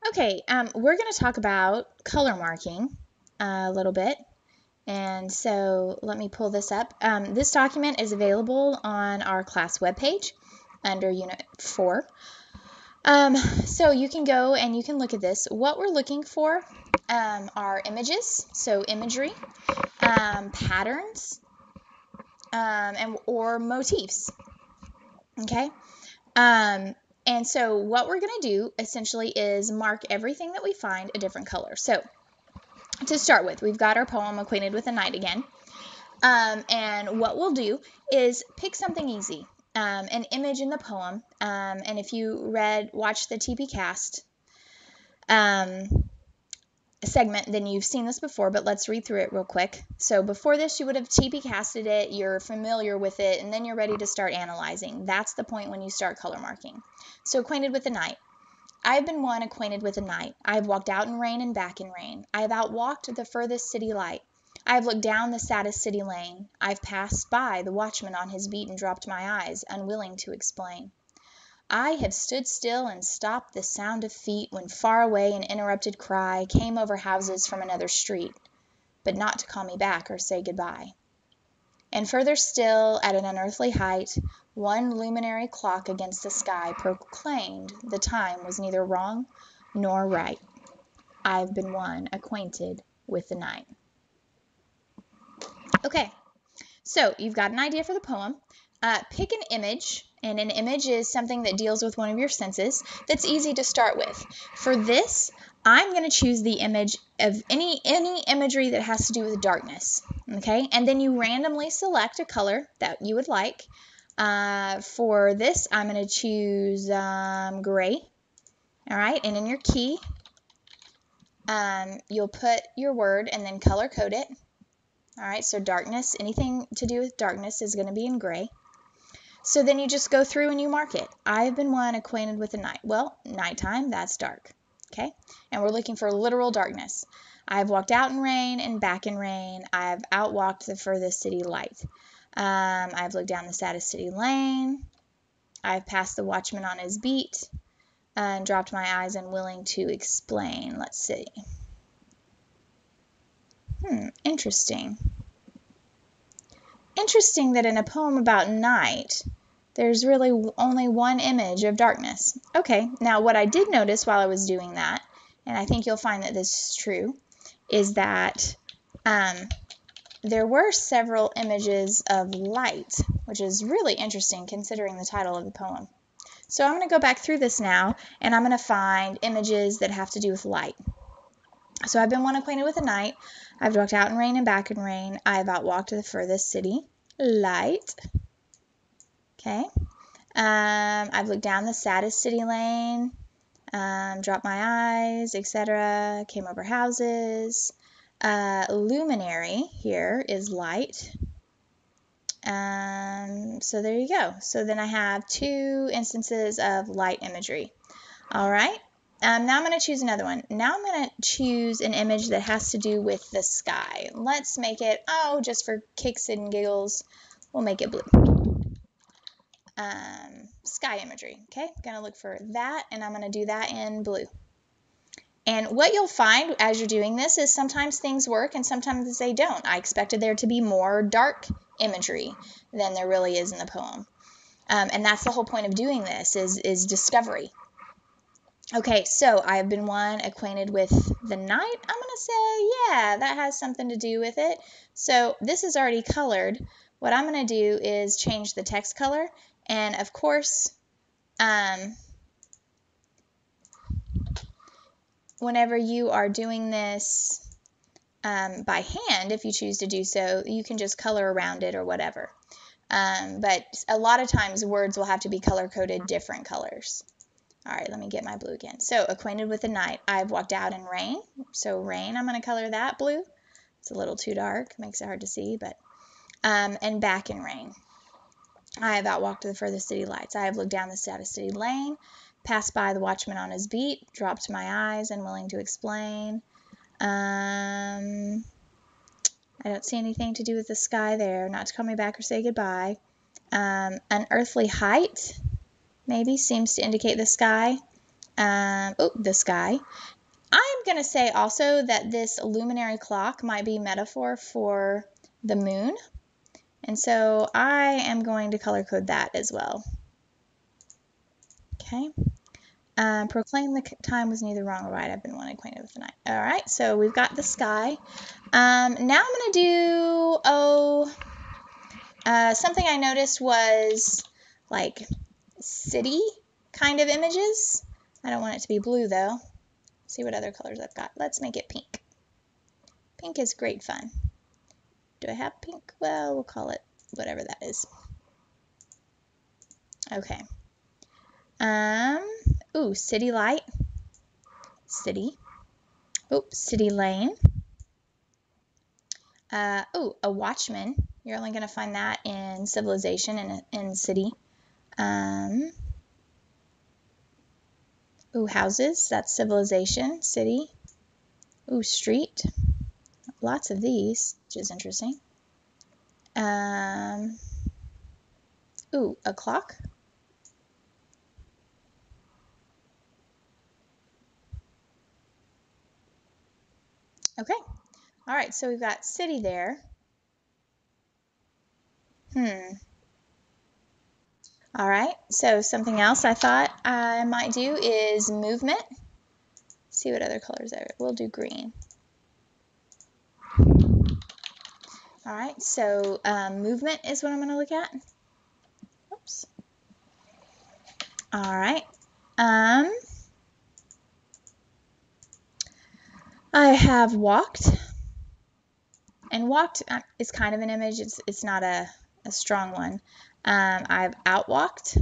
Okay, we're going to talk about color marking a little bit. And so let me pull this up. This document is available on our class webpage under Unit 4. So you can go and you can look at this. What we're looking for are images, so imagery, patterns, or motifs. Okay? And so what we're going to do essentially is mark everything that we find a different color. So to start with, we've got our poem Acquainted with the Night again. And what we'll do is pick something easy, an image in the poem. And if you watch the TP cast segment, then you've seen this before, but let's read through it real quick. So before this, you would have TP casted it, you're familiar with it, and then you're ready to start analyzing. That's the point when you start color marking. So Acquainted with the Night. I have been one acquainted with the night. I have walked out in rain and back in rain. I have outwalked the furthest city light. I have looked down the saddest city lane. I have passed by the watchman on his beat and dropped my eyes, unwilling to explain. I have stood still and stopped the sound of feet when far away an interrupted cry came over houses from another street, but not to call me back or say goodbye. And further still, at an unearthly height, one luminary clock against the sky proclaimed the time was neither wrong nor right. I've been one acquainted with the night. Okay, so you've got an idea for the poem. Pick an image, and an image is something that deals with one of your senses that's easy to start with. For this, I'm going to choose the image of any imagery that has to do with darkness, okay? And then you randomly select a color that you would like. For this, I'm going to choose gray, all right? And in your key, you'll put your word and then color code it. All right, so darkness, anything to do with darkness is going to be in gray. So then you just go through and you mark it. I've been one acquainted with the night. Well, nighttime, that's dark, okay? And we're looking for literal darkness. I've walked out in rain and back in rain. I've outwalked the furthest city light. I've looked down the saddest city lane. I've passed the watchman on his beat and dropped my eyes unwilling to explain. Let's see. Interesting. Interesting that in a poem about night, there's really only one image of darkness. Okay, now what I did notice while I was doing that, and I think you'll find that this is true, is that there were several images of light, which is really interesting considering the title of the poem. So I'm going to go back through this now, and I'm going to find images that have to do with light. So I've been one acquainted with the night. I've walked out in rain and back in rain. I've outwalked the furthest city light. Okay. I've looked down the saddest city lane, dropped my eyes, etc. Came over houses. Luminary here is light. So there you go. So then I have two instances of light imagery. All right. Now I'm going to choose another one. Now I'm going to choose an image that has to do with the sky. Let's make it, just for kicks and giggles, we'll make it blue. Sky imagery, okay? Going to look for that, and I'm going to do that in blue. And what you'll find as you're doing this is sometimes things work and sometimes they don't. I expected there to be more dark imagery than there really is in the poem. And that's the whole point of doing this, is discovery. Okay, so I've been one acquainted with the night. I'm going to say, yeah, that has something to do with it. So this is already colored. What I'm going to do is change the text color. And, of course, whenever you are doing this by hand, if you choose to do so, you can just color around it or whatever. But a lot of times words will have to be color-coded different colors. All right, let me get my blue again. So, acquainted with the night. I've walked out in rain. So, rain, I'm going to color that blue. It's a little too dark. Makes it hard to see, but... and back in rain. I have outwalked the furthest city lights. I have looked down the saddest city lane, passed by the watchman on his beat, dropped my eyes, unwilling to explain. I don't see anything to do with the sky there. Not to call me back or say goodbye. Unearthly height maybe seems to indicate the sky. Oh, the sky. I'm going to say also that this luminary clock might be metaphor for the moon. And so I am going to color code that as well. Okay. Proclaim the time was neither wrong or right. I've been one acquainted with the night. All right, so we've got the sky. Now I'm going to do, something I noticed was like city kind of images. I don't want it to be blue though. See what other colors I've got. Let's make it pink. Pink is great fun. Do I have pink? Well, we'll call it whatever that is. Okay. Ooh, city light. City. Oh, city lane. Ooh, a watchman. You're only going to find that in civilization and in city. Ooh, houses. That's civilization, city. Ooh, street. Lots of these, which is interesting. Ooh, a clock. Okay. All right, so we've got city there. All right, so something else I thought I might do is movement. See what other colors there. We'll do green. All right, so movement is what I'm going to look at. Oops. All right. I have walked, and walked is kind of an image. It's not a strong one. I've outwalked.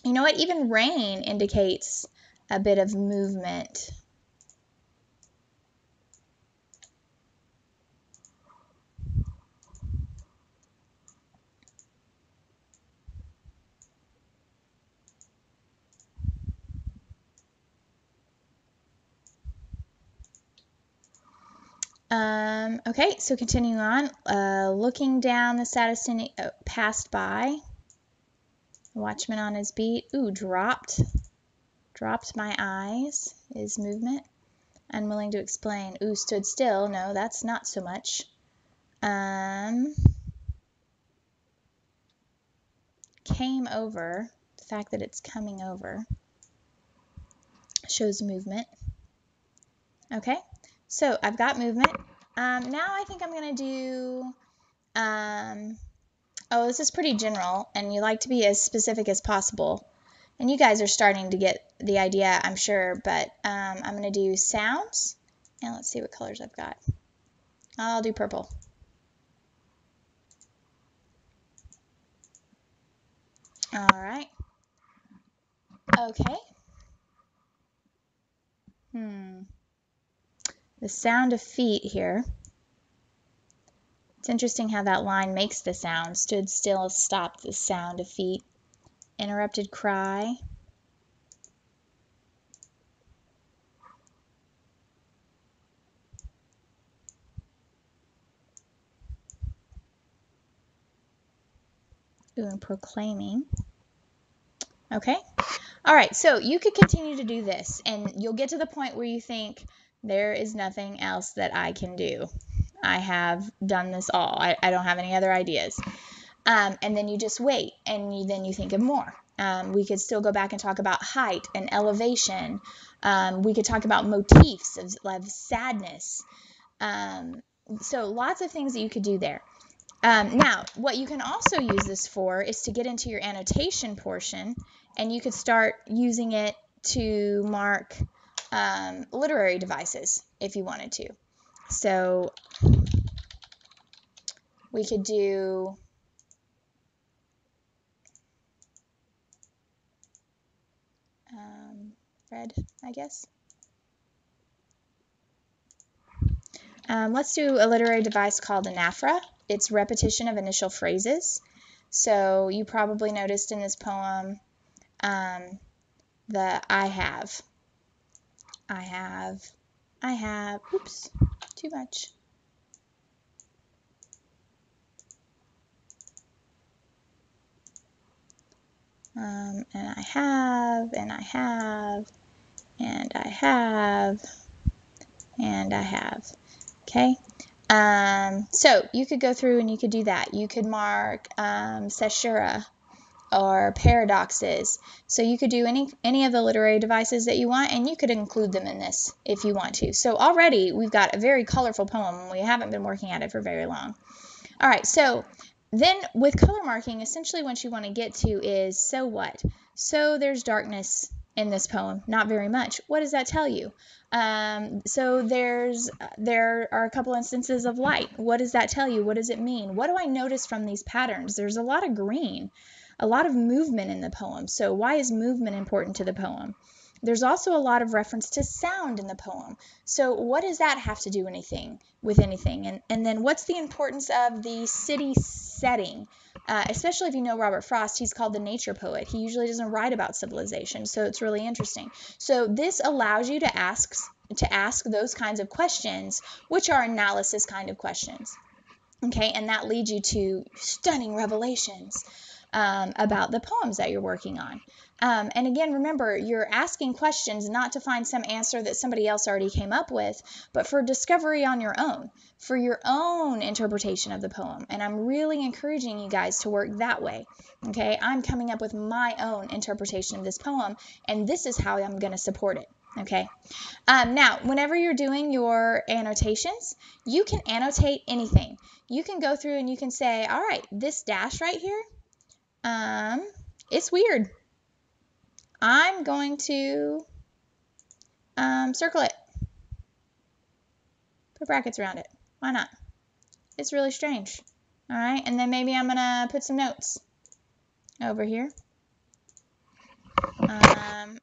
You know what? Even rain indicates a bit of movement. Okay, so continuing on, looking down the status passed by. Watchman on his beat. Ooh, dropped. Dropped my eyes is movement. Unwilling to explain. Ooh, stood still. No, that's not so much. Came over. The fact that it's coming over shows movement. Okay, so I've got movement. Now I think I'm going to do, oh, this is pretty general, and you like to be as specific as possible. And you guys are starting to get the idea, I'm sure, but I'm going to do sounds, and let's see what colors I've got. I'll do purple. All right. Okay. The sound of feet here. It's interesting how that line makes the sound. Stood still, stopped, the sound of feet. Interrupted cry. Ooh, and proclaiming. Okay. All right, so you could continue to do this, and you'll get to the point where you think, there is nothing else that I can do. I have done this all. I don't have any other ideas. And then you just wait, and then you think of more. We could still go back and talk about height and elevation. We could talk about motifs of sadness. So lots of things that you could do there. Now, what you can also use this for is to get into your annotation portion, and you could start using it to mark literary devices if you wanted to. So we could do red, I guess. Let's do a literary device called Anaphora. It's repetition of initial phrases. So you probably noticed in this poem the I have, oops, too much. And I have, and I have, and I have, and I have. Okay. So you could go through and you could do that. You could mark caesura or paradoxes. So you could do any of the literary devices that you want, and you could include them in this if you want to. So already we've got a very colorful poem. We haven't been working at it for very long. All right, so then with color marking, essentially what you want to get to is, so what? So there's darkness in this poem, not very much. What does that tell you? So there are a couple instances of light. What does that tell you? What does it mean? What do I notice from these patterns? There's a lot of green, a lot of movement in the poem. So why is movement important to the poem? There's also a lot of reference to sound in the poem. So what does that have to do with anything? And then what's the importance of the city setting? Especially if you know Robert Frost, he's called the nature poet. He usually doesn't write about civilization, so it's really interesting. So this allows you to ask those kinds of questions, which are analysis kind of questions. Okay, and that leads you to stunning revelations about the poems that you're working on. And again, remember, you're asking questions not to find some answer that somebody else already came up with, but for discovery on your own, for your own interpretation of the poem. And I'm really encouraging you guys to work that way. Okay, I'm coming up with my own interpretation of this poem, and this is how I'm going to support it. Okay. Now, whenever you're doing your annotations, you can annotate anything. You can go through and you can say, all right, this dash right here, it's weird. I'm going to circle it. Put brackets around it. Why not? It's really strange. All right, and then maybe I'm going to put some notes over here.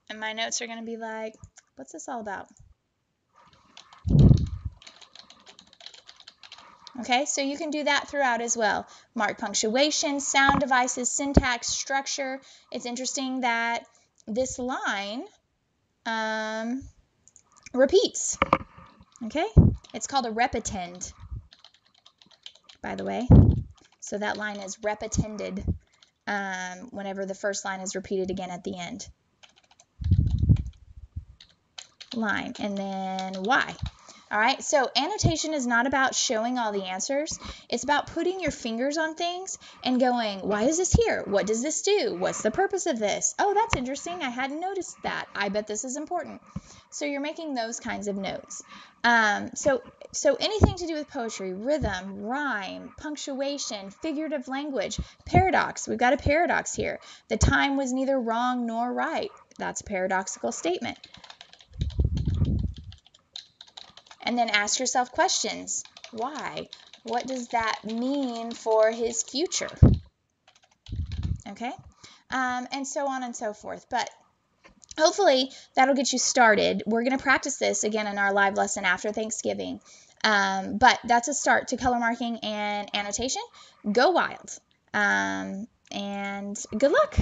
And my notes are going to be like, what's this all about? Okay, so you can do that throughout as well. Mark punctuation, sound devices, syntax, structure. It's interesting that this line repeats. Okay, it's called a repetend, by the way. So that line is repetended whenever the first line is repeated again at the end. Line, and then Y. All right, so annotation is not about showing all the answers. It's about putting your fingers on things and going, why is this here? What does this do? What's the purpose of this? Oh, that's interesting. I hadn't noticed that. I bet this is important. So you're making those kinds of notes. So anything to do with poetry, rhythm, rhyme, punctuation, figurative language, paradox. We've got a paradox here. The time was neither wrong nor right. That's a paradoxical statement. And then ask yourself questions. Why? What does that mean for his future? Okay? And so on and so forth. But hopefully that'll get you started. We're going to practice this again in our live lesson after Thanksgiving. But that's a start to color marking and annotation. Go wild. And good luck.